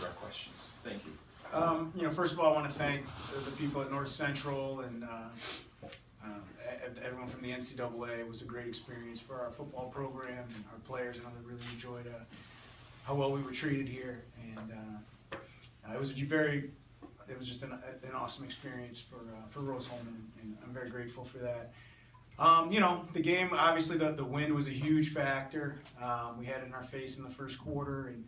our questions. Thank you. First of all, I want to thank the people at North Central and everyone from the NCAA. It was a great experience for our football program and our players. I know they really enjoyed how well we were treated here, and it was just an awesome experience for Rose-Hulman, and I'm very grateful for that. The game, obviously the wind was a huge factor. We had it in our face in the first quarter, and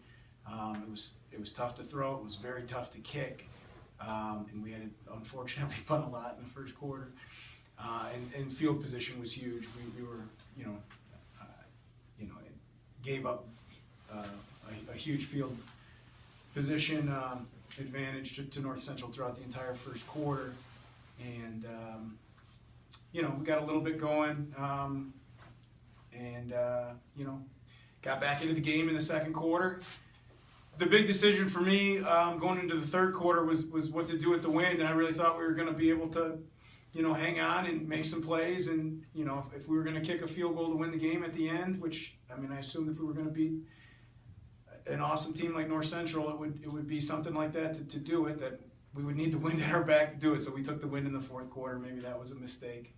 it was tough to throw. It was very tough to kick, and we had to unfortunately punt a lot in the first quarter. And field position was huge. We were, gave up a huge field position advantage to North Central throughout the entire first quarter, and we got a little bit going, and got back into the game in the second quarter. The big decision for me going into the third quarter was what to do with the wind, and I really thought we were going to be able to, hang on and make some plays, and if we were going to kick a field goal to win the game at the end, which I assumed if we were going to beat an awesome team like North Central, it would be something like that to do it, that we would need the wind at our back to do it. So we took the wind in the fourth quarter. Maybe that was a mistake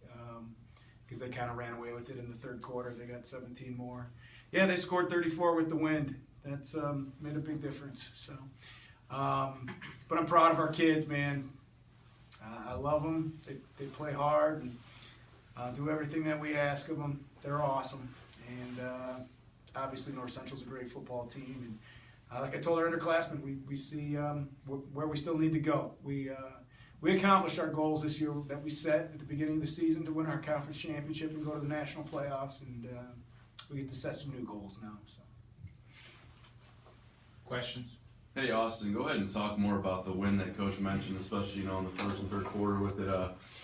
because they kind of ran away with it in the third quarter. They got 17 more. Yeah, they scored 34 with the wind. That's made a big difference. So, but I'm proud of our kids, man. I love them. They play hard and do everything that we ask of them. They're awesome. And obviously North Central's a great football team. And like I told our underclassmen, we see where we still need to go. We accomplished our goals this year that we set at the beginning of the season to win our conference championship and go to the national playoffs. And we get to set some new goals now. So. Questions? Hey, Austin, go ahead and talk more about the win that Coach mentioned, especially in the first and third quarter with it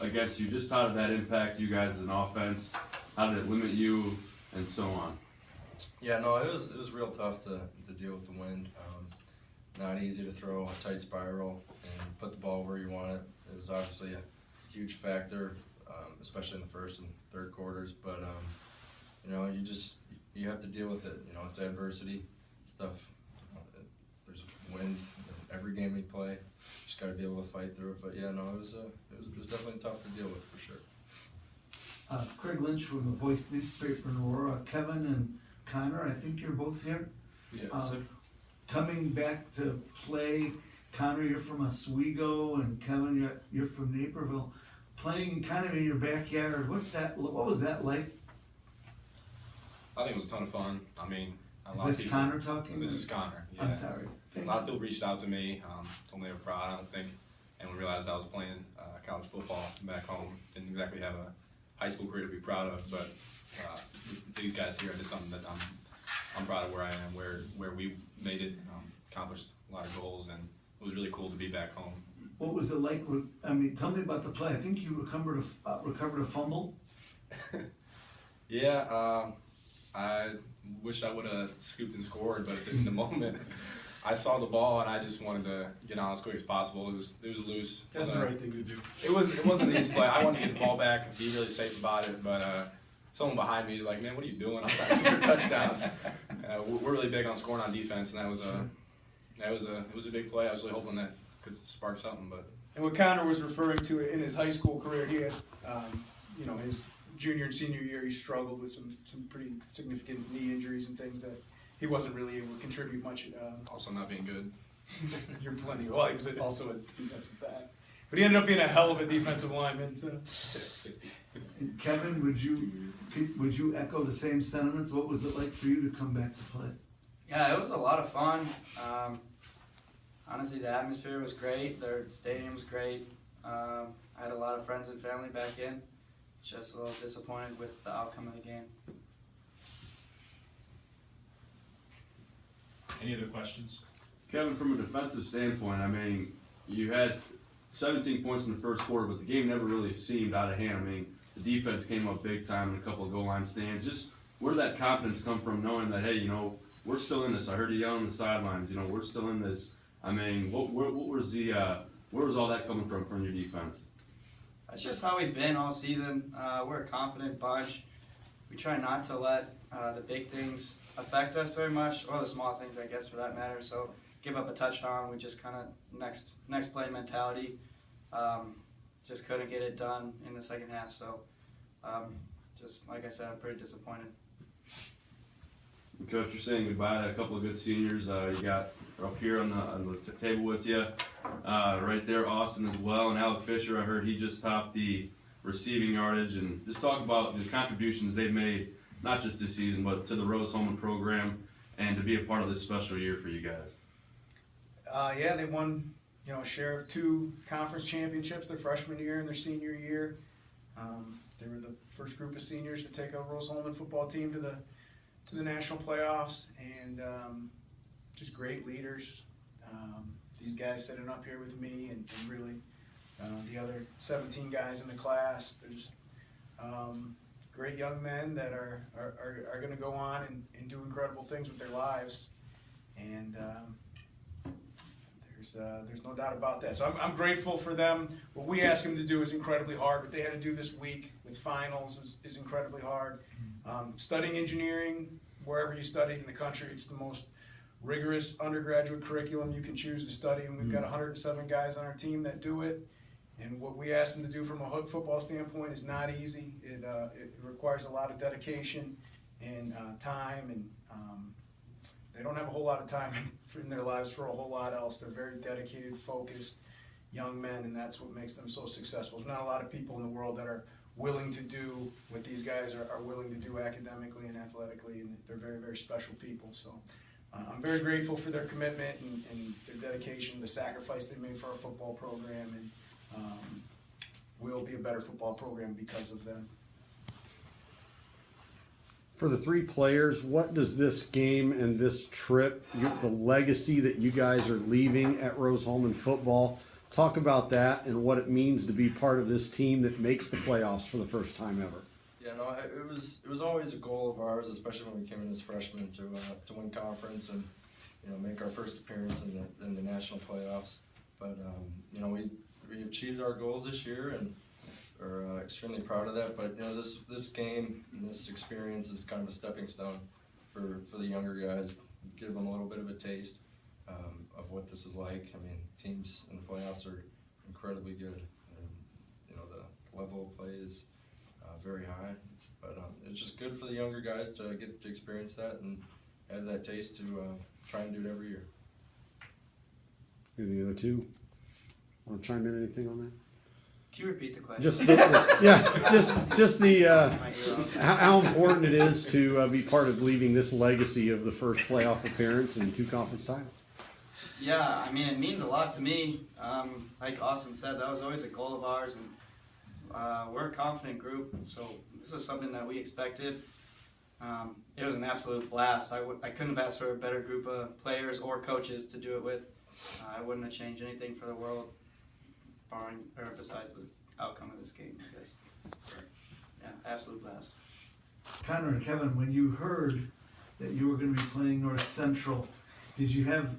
against you. Just how did that impact you guys as an offense? How did it limit you, and so on? Yeah, no, it was real tough to deal with the wind. Not easy to throw a tight spiral and put the ball where you want it. It was obviously a huge factor, especially in the first and third quarters. But you have to deal with it. It's adversity stuff. There's wind in every game we play. Just got to be able to fight through it. But yeah, no, it was definitely tough to deal with for sure. Craig Lynch from the Voice newspaper in Aurora. Kevin and Connor, I think you're both here. Yeah. Coming back to play, Connor, you're from Oswego, and Kevin, you're from Naperville. Playing kind of in your backyard. What was that like? I think it was a ton of fun. Is this Connor talking? This is Connor. Yeah. I'm sorry. A lot of people reached out to me, told me they were proud, I don't think, and we realized I was playing college football back home. Didn't exactly have a high school career to be proud of, but these guys here, I did something that I'm proud of where I am, where we made it, accomplished a lot of goals, and it was really cool to be back home. What was it like? Tell me about the play. I think you recovered a fumble. Yeah, I wish I would have scooped and scored, but in the moment, I saw the ball and I just wanted to get on as quick as possible. It was loose. That's the right thing to do. It wasn't an easy play. I wanted to get the ball back and be really safe about it, but someone behind me was like, "Man, what are you doing? I'm trying to score a touchdown." We're really big on scoring on defense, and it was a big play. I was really hoping that could spark something, but. And what Connor was referring to in his high school career, he had, his junior and senior year, he struggled with some pretty significant knee injuries and things that he wasn't really able to contribute much. Also not being good. You're plenty. Well, he was also a defensive back, but he ended up being a hell of a defensive lineman. So. And Kevin, would you echo the same sentiments? What was it like for you to come back to play? Yeah, it was a lot of fun. Honestly, the atmosphere was great. Their stadium was great. I had a lot of friends and family back in. Just a little disappointed with the outcome of the game. Any other questions? Kevin, from a defensive standpoint, you had 17 points in the first quarter, but the game never really seemed out of hand. The defense came up big time in a couple of goal line stands. Just where did that confidence come from, knowing that, hey, we're still in this? I heard you yelling on the sidelines, we're where was all that coming from your defense? That's just how we've been all season. We're a confident bunch. we try not to let the big things affect us very much, or the small things, I guess, for that matter. So give up a touchdown, we just kind of next play mentality. Just couldn't get it done in the second half. So just like I said, I'm pretty disappointed. Coach, you're saying goodbye to a couple of good seniors. You got up here on the table with you, right there, Austin as well, and Alec Fisher. I heard he just topped the receiving yardage, and just talk about the contributions they've made, not just this season, but to the Rose-Hulman program, and to be a part of this special year for you guys. Yeah, they won, a share of 2 conference championships their freshman year and their senior year. They were the first group of seniors to take a Rose-Hulman football team to the national playoffs, and just great leaders. These guys sitting up here with me, and really the other 17 guys in the class. They're just great young men that are going to go on and do incredible things with their lives, and there's no doubt about that. So I'm grateful for them. What we asked them to do is incredibly hard. What they had to do this week with finals is incredibly hard. Studying engineering, wherever you studied in the country, it's the most rigorous undergraduate curriculum you can choose to study, and we've got 107 guys on our team that do it. And what we asked them to do from a football standpoint is not easy. It requires a lot of dedication and time, and they don't have a whole lot of time in their lives for a whole lot else. They're very dedicated, focused young men, and that's what makes them so successful. There's not a lot of people in the world that are willing to do what these guys are willing to do academically and athletically, and they're very, very special people. So I'm very grateful for their commitment and their dedication, the sacrifice they made for our football program, and we'll be a better football program because of them. For the 3 players, what does this game and this trip, the legacy that you guys are leaving at Rose-Hulman football, talk about that and what it means to be part of this team that makes the playoffs for the first time ever. Yeah, no, it was always a goal of ours, especially when we came in as freshmen, to win conference and make our first appearance in the national playoffs. But we achieved our goals this year and are extremely proud of that. But this game and this experience is kind of a stepping stone for the younger guys. Give them a little bit of a taste of what this is like. I mean, teams in the playoffs are incredibly good, and the level of play is very high. But it's just good for the younger guys to get to experience that and have that taste to try and do it every year. The other 2 want to chime in anything on that? Could you repeat the question? Just how important it is to be part of leaving this legacy of the first playoff appearance and 2 conference titles. Yeah, I mean, it means a lot to me. Like Austin said, that was always a goal of ours, and we're a confident group, so this was something that we expected. It was an absolute blast. I couldn't have asked for a better group of players or coaches to do it with. I wouldn't have changed anything for the world, besides the outcome of this game, I guess. Yeah, absolute blast. Connor and Kevin, when you heard that you were going to be playing North Central, did you have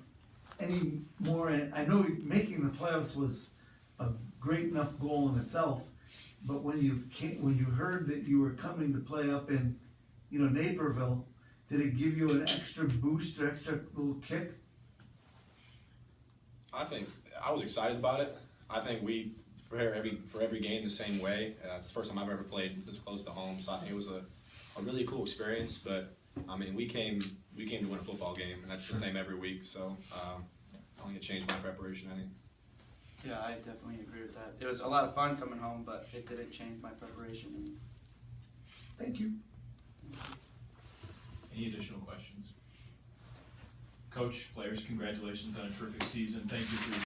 any more? I know making the playoffs was a great enough goal in itself, but when you heard that you were coming to play up in, Naperville, did it give you an extra boost or extra little kick? I think I was excited about it. I think we prepare for every game the same way. It's the first time I've ever played this close to home, so I think it was a really cool experience. But I mean, we came to win a football game, and that's the same every week. So I don't think it changed my preparation any. Yeah, I definitely agree with that. It was a lot of fun coming home, but it didn't change my preparation any. Thank you. Any additional questions? Coach, players, congratulations on a terrific season. Thank you for your